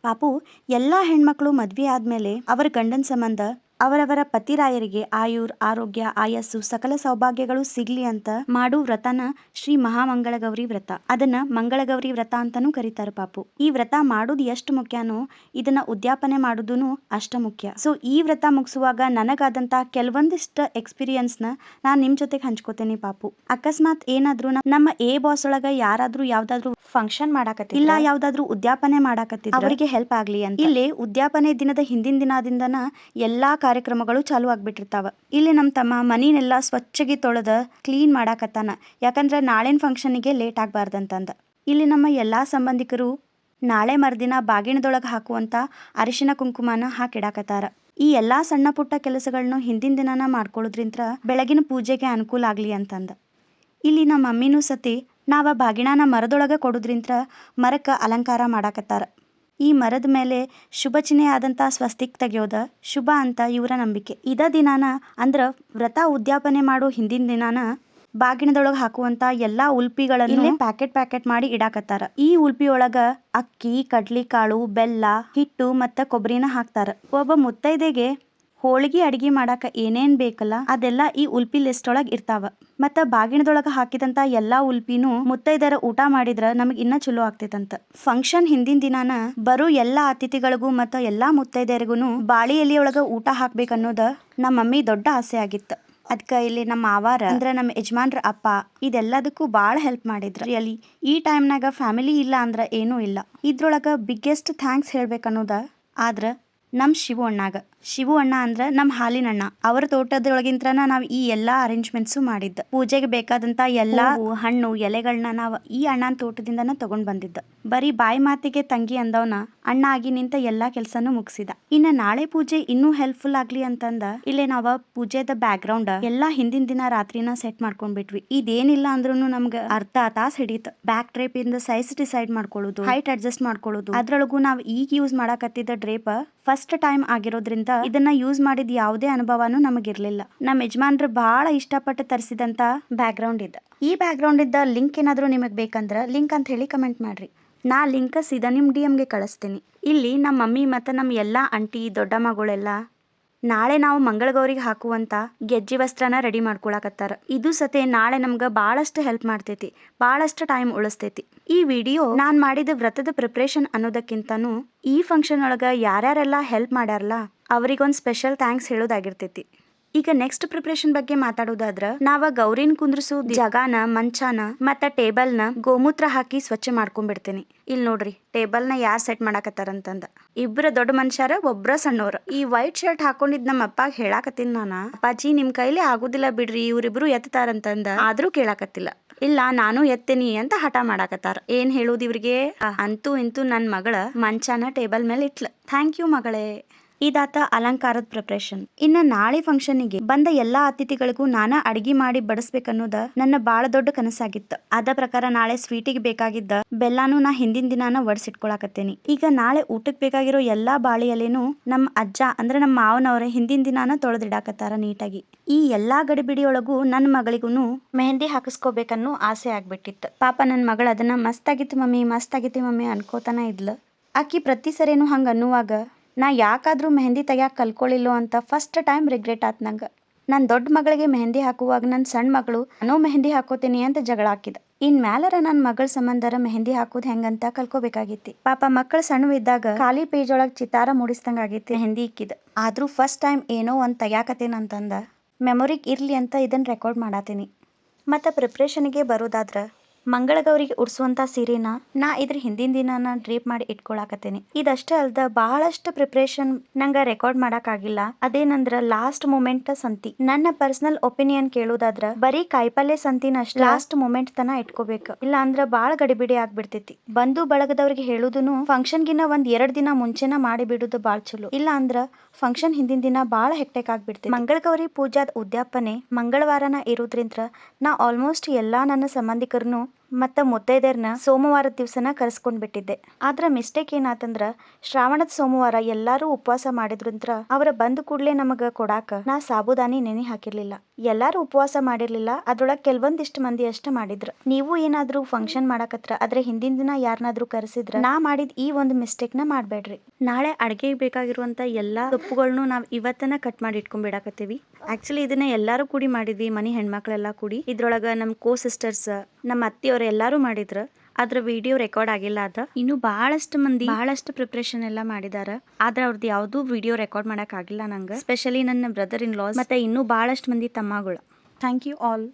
ಪಾಪು, ಎಲ್ಲ ಹೆಣ್ಮಕ್ಳು ಮದ್ವೆ ಆದ್ಮೇಲೆ ಅವರ ಗಂಡನ ಸಂಬಂಧ ಅವರವರ ಪತಿರಾಯರಿಗೆ ಆಯುರ್ ಆರೋಗ್ಯ ಆಯಸ್ಸು ಸಕಲ ಸೌಭಾಗ್ಯಗಳು ಸಿಗ್ಲಿ ಅಂತ ಮಾಡೋ ವ್ರತನ ಶ್ರೀ ಮಹಾಮಂಗಳಗೌರಿ ವ್ರತ. ಅದನ್ನ ಮಂಗಳಗೌರಿ ವ್ರತ ಅಂತಾನೂ ಕರೀತಾರ ಪಾಪು. ಈ ವ್ರತ ಮಾಡೋದು ಎಷ್ಟು ಮುಖ್ಯನೋ ಇದನ್ನ ಉದ್ಯಾಪನೆ ಮಾಡೋದೂ ಅಷ್ಟ ಮುಖ್ಯ. ಸೊ ಈ ವ್ರತ ಮುಗಿಸುವಾಗ ನನಗಾದಂತ ಕೆಲವೊಂದಿಷ್ಟು ಎಕ್ಸ್ಪೀರಿಯನ್ಸ್ ನ ನಾನ್ ನಿಮ್ ಜೊತೆಗೆ ಹಂಚ್ಕೋತೇನೆ ಪಾಪು. ಅಕಸ್ಮಾತ್ ಏನಾದ್ರೂ ನಮ್ಮ ಬಾಸ್ ಒಳಗ ಯಾರಾದ್ರೂ ಯಾವ್ದಾದ್ರು ಫಂಕ್ಷನ್ ಮಾಡಾಕತ್ತಿ ಇಲ್ಲ ಯಾವ್ದಾದ್ರು ಉದ್ಯಾಪನೆ ಮಾಡಾಕತ್ತಿದ್ರ ಅವರಿಗೆ ಹೆಲ್ಪ್ ಆಗ್ಲಿ ಅಂತ ಇಲ್ಲಿ ಉದ್ಯಾಪನೆ ದಿನದ ಹಿಂದಿನ ದಿನದಿಂದನ ಎಲ್ಲಾ ಕಾರ್ಯಕ್ರಮಗಳು ಚಾಲು ಆಗ್ಬಿಟ್ಟಿರ್ತಾವ. ಇಲ್ಲಿ ನಮ್ಮ ತಮ್ಮ ಮನಿನೆಲ್ಲ ಸ್ವಚ್ಛಗಿ ತೊಳೆದ ಕ್ಲೀನ್ ಮಾಡಾಕತ್ತಾನ. ಯಾಕಂದ್ರ ನಾಳಿನ ಫಂಕ್ಷನ್ಗೆ ಲೇಟ್ ಆಗ್ಬಾರ್ದಂತಂದ. ಇಲ್ಲಿ ನಮ್ಮ ಎಲ್ಲಾ ಸಂಬಂಧಿಕರು ನಾಳೆ ಮರ್ದಿನ ಬಾಗಿಣದೊಳಗೆ ಹಾಕುವಂತ ಅರಿಶಿನ ಕುಂಕುಮನ ಹಾಕಿಡಾಕತ್ತಾರ. ಈ ಎಲ್ಲಾ ಸಣ್ಣ ಪುಟ್ಟ ಕೆಲಸಗಳನ್ನು ಹಿಂದಿನ ದಿನಾನ ಮಾಡ್ಕೊಳ್ಳೋದ್ರಿಂತ ಬೆಳಗಿನ ಪೂಜೆಗೆ ಅನುಕೂಲ ಆಗ್ಲಿ ಅಂತಂದ. ಇಲ್ಲಿ ನಮ್ಮ ಮಮ್ಮಿನೂ ಸತಿ ನಾವ ಬಾಗಿಣನ ಮರದೊಳಗ ಕೊಡೋದ್ರಿಂತ ಮರಕ್ಕ ಅಲಂಕಾರ ಮಾಡಾಕತ್ತಾರ. ಈ ಮರದ ಮೇಲೆ ಶುಭ ಚಿಹ್ನೆ ಆದಂತ ಸ್ವಸ್ತಿಕ್ ತೆಗೆಯೋದ ಶುಭ ಅಂತ ಇವರ ನಂಬಿಕೆ. ಇದ ದಿನಾನ ಅಂದ್ರ ವ್ರತ ಉದ್ಯಾಪನೆ ಮಾಡೋ ಹಿಂದಿನ ದಿನಾನ ಬಾಗಿಣದೊಳಗ ಹಾಕುವಂತ ಎಲ್ಲಾ ಉಲ್ಪಿಗಳನ್ನ ಪ್ಯಾಕೆಟ್ ಮಾಡಿ ಇಡಾಕತ್ತಾರ. ಈ ಉಲ್ಪಿ ಒಳಗ ಅಕ್ಕಿ, ಕಡ್ಲಿ ಕಾಳು, ಬೆಲ್ಲ, ಹಿಟ್ಟು ಮತ್ತ ಕೊಬ್ಬರಿನ ಹಾಕ್ತಾರ. ಒಬ್ಬ ಮುತ್ತೈದೆಗೆ ಹೋಳಿಗೆ ಅಡಿಗೆ ಮಾಡಾಕ ಏನೇನ್ ಬೇಕಲ್ಲ ಅದೆಲ್ಲ ಈ ಉಲ್ಪಿ ಲಿಸ್ಟ್ ಒಳಗ್ ಇರ್ತಾವ. ಮತ್ತ ಬಾಗಿಣದೊಳಗ ಹಾಕಿದಂತ ಎಲ್ಲಾ ಉಲ್ಪಿನೂ ಮುತ್ತೈದರ ಊಟ ಮಾಡಿದ್ರ ನಮಗ್ ಇನ್ನ ಚಲೋ ಆಗ್ತೈತಂತ. ಫಂಕ್ಷನ್ ಹಿಂದಿನ ದಿನಾನ ಬರೋ ಎಲ್ಲಾ ಅತಿಥಿಗಳಿಗೂ ಮತ್ತ ಎಲ್ಲಾ ಮುತ್ತೈದೆಯರಿಗೂ ಬಾಳಿ ಎಲಿಯೊಳಗ ಊಟ ಹಾಕ್ಬೇಕನ್ನೋದ ನಮ್ಮ ಮಮ್ಮಿ ದೊಡ್ಡ ಆಸೆ ಆಗಿತ್ತು. ಅದ್ಕ ಇಲ್ಲಿ ನಮ್ಮ ಮಾವಾರ ಅಂದ್ರ ನಮ್ಮ ಯಜಮಾನ್ರ ಅಪ್ಪ ಇದೆಲ್ಲದಕ್ಕೂ ಬಾಳ ಹೆಲ್ಪ್ ಮಾಡಿದ್ರ. ಅಲ್ಲಿ ಈ ಟೈಮ್ನಾಗ ಫ್ಯಾಮಿಲಿ ಇಲ್ಲ ಅಂದ್ರ ಏನೂ ಇಲ್ಲ. ಇದ್ರೊಳಗ ಬಿಗ್ಗೆಸ್ಟ್ ಥ್ಯಾಂಕ್ಸ್ ಹೇಳ್ಬೇಕನ್ನೋದ ಆದ್ರ ನಮ್ ಶಿವು ಅಣ್ಣ ಅಂದ್ರ ನಮ್ ಹಾಲಿನ ಅಣ್ಣ. ಅವರ ತೋಟದೊಳಗಿಂತ್ರನ ನಾವ್ ಈ ಎಲ್ಲಾ ಅರೇಂಜ್ಮೆಂಟ್ಸು ಮಾಡಿದ್ದ. ಪೂಜೆಗೆ ಬೇಕಾದಂತ ಎಲ್ಲಾ ಹಣ್ಣು ಎಲೆಗಳನ್ನ ನಾವ್ ಈ ಅಣ್ಣನ ತೋಟದಿಂದನ ತಗೊಂಡ್ ಬಂದಿದ್ದ. ಬರೀ ಬಾಯಿ ಮಾತಿಗೆ ತಂಗಿ ಅಂದವನ ಅಣ್ಣ ಆಗಿ ನಿಂತ ಎಲ್ಲಾ ಕೆಲ್ಸನೂ ಮುಗಿಸಿದ. ಇನ್ನ ನಾಳೆ ಪೂಜೆ ಇನ್ನೂ ಹೆಲ್ಪ್ಫುಲ್ ಆಗ್ಲಿ ಅಂತಂದ ಇಲ್ಲೇ ನಾವ ಪೂಜೆದ ಬ್ಯಾಕ್ ಗ್ರೌಂಡ್ ಎಲ್ಲಾ ಹಿಂದಿನ ದಿನ ರಾತ್ರಿನ ಸೆಟ್ ಮಾಡ್ಕೊಂಡ್ಬಿಟ್ವಿ. ಇದೇನಿಲ್ಲ ಅಂದ್ರೂ ನಮ್ಗ ಅರ್ಧ ತಾಸ್ ಹಿಡೀತ. ಬ್ಯಾಕ್ ಡ್ರೇಪ್ ಇಂದ ಸೈಜ್ ಡಿಸೈಡ್ ಮಾಡ್ಕೊಳ್ಳೋದು, ಹೈಟ್ ಅಡ್ಜಸ್ಟ್ ಮಾಡ್ಕೊಳ್ಳೋದು. ಅದ್ರೊಳಗೂ ನಾವ್ ಈಗ ಯೂಸ್ ಮಾಡಾಕತ್ತಿದ್ದ ಡ್ರೇಪ್ ಫಸ್ಟ್ ಟೈಮ್ ಆಗಿರೋದ್ರಿಂದ ಇದನ್ನ ಯೂಸ್ ಮಾಡಿದ ಯಾವುದೇ ಅನುಭವನೂ ನಮಗಿರ್ಲಿಲ್ಲ. ನಮ್ಮ ಯಜಮಾನ್ರು ಬಹಳ ಇಷ್ಟಪಟ್ಟು ತರಿಸಿದಂತ ಬ್ಯಾಕ್ ಗ್ರೌಂಡ್ ಇದ್ದ. ಈ ಬ್ಯಾಕ್ ಗ್ರೌಂಡ್ ಇದ್ದ ಲಿಂಕ್ ಏನಾದ್ರೂ ನಿಮಗ್ ಬೇಕಂದ್ರ ಲಿಂಕ್ ಅಂತ ಹೇಳಿ ಕಮೆಂಟ್ ಮಾಡ್ರಿ. ನಾ ಲಿಂಕ್ ಸೀದಾ ನಿಮ್ DM ಗೆ ಕಳಿಸ್ತೀನಿ. ಇಲ್ಲಿ ನಮ್ಮ ಮಮ್ಮಿ ಮತ್ತು ನಮ್ಮ ಎಲ್ಲಾ ಆಂಟಿ ದೊಡ್ಡಮ್ಮಗಳೆಲ್ಲ ನಾಳೆ ನಾವು ಮಂಗಳಗೌರಿಗೆ ಹಾಕುವಂತ ಗೆಜ್ಜಿ ವಸ್ತ್ರನ ರೆಡಿ ಮಾಡ್ಕೊಳಕತ್ತಾರ. ಇದು ಸತೆ ನಾಳೆ ನಮ್ಗ ಬಹಳಷ್ಟು ಹೆಲ್ಪ್ ಮಾಡ್ತೈತಿ, ಬಹಳಷ್ಟು ಟೈಮ್ ಉಳಿಸ್ತೈತಿ. ಈ ವಿಡಿಯೋ ನಾನ್ ಮಾಡಿದ ವ್ರತದ ಪ್ರಿಪ್ರೇಷನ್ ಅನ್ನೋದಕ್ಕಿಂತನೂ ಈ ಫಂಕ್ಷನ್ ಒಳಗ ಯಾರ್ಯಾರೆಲ್ಲ ಹೆಲ್ಪ್ ಮಾಡ್ಯಾರಲ್ಲ ಅವ್ರಿಗೊಂದು ಸ್ಪೆಷಲ್ ಥ್ಯಾಂಕ್ಸ್ ಹೇಳೋದಾಗಿರ್ತೈತಿ. ಈಗ ನೆಕ್ಸ್ಟ್ ಪ್ರಿಪ್ರೇಷನ್ ಬಗ್ಗೆ ಮಾತಾಡೋದಾದ್ರ ನಾವ ಗೌರಿನ್ ಕುಂದ್ರಸೋ ಜಗಾನ, ಮಂಚಾನ ಮತ್ತ ಟೇಬಲ್ನ ಗೋಮೂತ್ರ ಹಾಕಿ ಸ್ವಚ್ಛ ಮಾಡ್ಕೊಂಡ್ಬಿಡ್ತೇನೆ. ಇಲ್ಲಿ ನೋಡ್ರಿ ಟೇಬಲ್ನ ಯಾರ್ ಸೆಟ್ ಮಾಡಾಕತ್ತಾರಂತಂದ. ಇಬ್ರ ದೊಡ್ಡ ಮನುಷ್ಯರ, ಒಬ್ರ ಸಣ್ಣವ್ರ. ಈ ವೈಟ್ ಶರ್ಟ್ ಹಾಕೊಂಡಿದ್ ನಮ್ಮ ಅಪ್ಪಾಗ ಹೇಳಾಕತ್ತೀನಿ ನಾನ, ಅಪ್ಪಾಜಿ ನಿಮ್ ಕೈಲಿ ಆಗುದಿಲ್ಲ ಬಿಡ್ರಿ, ಇವ್ರಿಬ್ರು ಎತ್ತಾರಂತಂದ. ಆದ್ರೂ ಕೇಳಾಕತ್ತಿಲ್ಲ. ಇಲ್ಲ ನಾನು ಎತ್ತೇನಿ ಅಂತ ಹಠ ಮಾಡಾಕತ್ತಾರ. ಏನ್ ಹೇಳುದು ಇವ್ರಿಗೆ? ಅಂತೂ ಇಂತೂ ನನ್ ಮಗಳ ಮಂಚಾನ ಟೇಬಲ್ ಮೇಲೆ ಇಟ್ಲ. ಥ್ಯಾಂಕ್ ಯು ಮಗಳೇ. ಇದಾತ ಅಲಂಕಾರದ ಪ್ರಿಪ್ರೇಷನ್. ಇನ್ನ ನಾಳೆ ಫಂಕ್ಷನ್ಗೆ ಬಂದ ಎಲ್ಲಾ ಅತಿಥಿಗಳಿಗೂ ನಾನ ಅಡಿಗೆ ಮಾಡಿ ಬಡಿಸ್ಬೇಕನ್ನೋದ ನನ್ನ ಬಾಳ ದೊಡ್ಡ ಕನಸಾಗಿತ್ತು. ಅದ ಪ್ರಕಾರ ನಾಳೆ ಸ್ವೀಟಿಗೆ ಬೇಕಾಗಿದ್ದ ಬೆಲ್ಲಾನು ನಾ ಹಿಂದಿನ ದಿನಾನ ಒಡ್ಸಿಟ್ಕೊಳಕತ್ತೇನಿ. ಈಗ ನಾಳೆ ಊಟಕ್ಕೆ ಬೇಕಾಗಿರೋ ಎಲ್ಲಾ ಬಾಳಿ ಎಲೆನು ನಮ್ಮ ಅಜ್ಜ ಅಂದ್ರೆ ನಮ್ಮ ಮಾವನವ್ರೆ ಹಿಂದಿನ ದಿನಾನ ತೊಳೆದಿಡಾಕತ್ತಾರ ನೀಟಾಗಿ. ಈ ಎಲ್ಲಾ ಗಡಿಬಿಡಿಯೊಳಗೂ ನನ್ನ ಮಗಳಿಗೂ ಮೆಹಂದಿ ಹಾಕಿಸ್ಕೋಬೇಕನ್ನೋ ಆಸೆ ಆಗ್ಬಿಟ್ಟಿತ್ತು. ಪಾಪ ನನ್ನ ಮಗಳ ಅದನ್ನ ಮಸ್ತ್ ಆಗಿತ್ತು ಮಮ್ಮಿ ಅನ್ಕೋತಾನ ಇದ್ಲ. ಆಕಿ ಪ್ರತಿ ಸರಿನೂ ಹಂಗ ಅನ್ನುವಾಗ ನಾ ಯಾಕಾದ್ರೂ ಮೆಹಂದಿ ತೆಗ್ಯಾಕ ಕಲ್ಕೊಳ್ಳಿಲ್ಲೋ ಅಂತ ಫಸ್ಟ್ ಟೈಮ್ ರಿಗ್ರೆಟ್ ಆತ್ ನಂಗ. ನನ್ನ ದೊಡ್ಡ ಮಗಳಿಗೆ ಮೆಹಂದಿ ಹಾಕುವಾಗ ನನ್ನ ಸಣ್ಣ ಮಗಳು ನಾನು ಮೆಹಂದಿ ಹಾಕೋತೀನಿ ಅಂತ ಜಗಳ ಹಾಕಿದ. ಇನ್ ಮ್ಯಾಲರ ನನ್ನ ಮಗಳ ಸಂಬಂಧರ ಮೆಹಂದಿ ಹಾಕೋದ್ ಹೆಂಗಂತ ಕಲ್ಕೋಬೇಕಾಗಿತ್ತು. ಪಾಪ ಮಕ್ಕಳು ಸಣ್ಣವಿದ್ದಾಗ ಖಾಲಿ ಪೇಜ್ ಒಳಗ್ ಚಿತ್ತಾರ ಮೂಡಿಸ್ದಂಗ ಆಗೈತಿ ಮೆಹಂದಿ ಇಕ್ಕಿದ. ಆದ್ರೂ ಫಸ್ಟ್ ಟೈಮ್ ಏನೋ ಒಂದ್ ತೆಗ್ಯಾಕತ್ತೇನಂತಂದ ಮೆಮೊರಿಗ್ ಇರ್ಲಿ ಅಂತ ಇದನ್ನ ರೆಕಾರ್ಡ್ ಮಾಡಾತೀನಿ. ಮತ್ತ ಪ್ರಿಪ್ರೇಷನ್ಗೆ ಬರೋದಾದ್ರ ಮಂಗಳಗೌರಿಗೆ ಉಡ್ಸುವಂತ ಸೀರೆನ ನಾ ಇದ್ರ ಹಿಂದಿನ ದಿನಾನ ಡ್ರೇಪ್ ಮಾಡಿ ಇಟ್ಕೊಳಕತ್ತೇನಿ. ಇದಷ್ಟೇ ಅಲ್ದ ಬಹಳಷ್ಟು ಪ್ರಿಪ್ರೇಷನ್ ನಂಗ ರೆಕಾರ್ಡ್ ಮಾಡಕ್ ಆಗಿಲ್ಲ. ಅದೇನಂದ್ರ ಲಾಸ್ಟ್ ಮೂಮೆಂಟ್ ಸಂತಿ. ನನ್ನ ಪರ್ಸನಲ್ ಒಪಿನಿಯನ್ ಕೇಳೋದಾದ್ರ ಬರೀ ಕಾಯಿಪಲ್ಲೆ ಸಂತಿನ ಅಷ್ಟ ಲಾಸ್ಟ್ ಮೂಮೆಂಟ್ ತನ ಇಟ್ಕೋಬೇಕು. ಇಲ್ಲ ಅಂದ್ರ ಬಾಳ ಗಡಿಬಿಡಿ ಆಗ್ಬಿಡ್ತೈತಿ. ಬಂಧು ಬಳಗದವ್ರಿಗೆ ಹೇಳುದುನು ಫಂಕ್ಷನ್ ಗಿನ ಒಂದ್ 2 ದಿನ ಮುಂಚೆನ ಮಾಡಿ ಬಿಡುದು ಬಾಳ ಚಲೋ. ಇಲ್ಲ ಅಂದ್ರ ಫಂಕ್ಷನ್ ಹಿಂದಿನ ದಿನ ಬಾಳ ಹೆಕ್ಟೆಕ್ ಆಗ್ಬಿಡ್ತೈತಿ. ಮಂಗಳಗೌರಿ ಪೂಜಾದ ಉದ್ಯಾಪನೆ ಮಂಗಳವಾರನ ಇರೋದ್ರಿಂದ್ರ ನಾ ಆಲ್ಮೋಸ್ಟ್ ಎಲ್ಲಾ ನನ್ನ ಸಂಬಂಧಿಕರನ್ನು ಮತ್ತು ಮುತ್ತೈದೆಯರ್ನ ಸೋಮವಾರದ ದಿವಸನ ಕರೆಸ್ಕೊಂಡ್ಬಿಟ್ಟಿದ್ದೆ. ಆದ್ರೆ ಮಿಸ್ಟೇಕ್ ಏನಾತಂದ್ರ ಶ್ರಾವಣದ ಸೋಮವಾರ ಎಲ್ಲಾರು ಉಪವಾಸ ಮಾಡಿದ್ರಂತ್ರ ಅವರ ಬಂದ ಕೂಡ್ಲೆ ನಮಗ ಕೊಡಾಕ ನಾ ಸಾಬುದಾನಿ ನೆನೆ ಹಾಕಿರ್ಲಿಲ್ಲ. ಎಲ್ಲಾರು ಉಪವಾಸ ಮಾಡಿರ್ಲಿಲ್ಲ, ಅದ್ರೊಳಗೆ ಕೆಲವೊಂದಿಷ್ಟು ಮಂದಿ ಅಷ್ಟ ಮಾಡಿದ್ರು. ನೀವು ಏನಾದ್ರೂ ಫಂಕ್ಷನ್ ಮಾಡಕತ್ರ ಆದ್ರೆ ಹಿಂದಿನ ದಿನ ಯಾರನ್ನಾದ್ರೂ ಕರೆಸಿದ್ರ ನಾ ಮಾಡಿದ ಈ ಒಂದು ಮಿಸ್ಟೇಕ್ ನ ಮಾಡ್ಬೇಡ್ರಿ. ನಾಳೆ ಅಡ್ಗೆಗೆ ಬೇಕಾಗಿರುವಂತ ಎಲ್ಲಾ ಸೊಪ್ಪುಗಳನ್ನು ನಾವ್ ಇವತ್ತನ ಕಟ್ ಮಾಡಿ ಇಟ್ಕೊಂಡ್ಬಿಡಾಕತ್ತೀವಿ. ಆಕ್ಚುಲಿ ಇದನ್ನ ಎಲ್ಲಾರು ಕೂಡಿ ಮಾಡಿದ್ವಿ, ಮನಿ ಹೆಣ್ಮಕ್ಳೆಲ್ಲಾ ಕೂಡಿ. ಇದ್ರೊಳಗ ನಮ್ ಕೋ ಸಿಸ್ಟರ್ಸ್, ನಮ್ಮ ಅತ್ತಿಯವ್ರು ಎಲ್ಲಾರು ಮಾಡಿದ್ರ. ಅದ್ರ ವಿಡಿಯೋ ರೆಕಾರ್ಡ್ ಆಗಿಲ್ಲ ಅದ. ಇನ್ನು ಬಹಳಷ್ಟು ಮಂದಿ ಬಹಳಷ್ಟು ಪ್ರಿಪರೇಷನ್ ಎಲ್ಲ ಮಾಡಿದಾರ. ಆದ್ರೆ ಅವ್ರದ್ದು ಯಾವ್ದು ವಿಡಿಯೋ ರೆಕಾರ್ಡ್ ಮಾಡಕ್ ಆಗಿಲ್ಲ ನಂಗೆ. ಸ್ಪೆಷಲಿ ನನ್ನ ಬ್ರದರ್ ಇನ್ ಲಾಸ್ ಮತ್ತೆ ಇನ್ನೂ ಬಹಳಷ್ಟು ಮಂದಿ ತಮ್ಮಗಳು. Thank you all.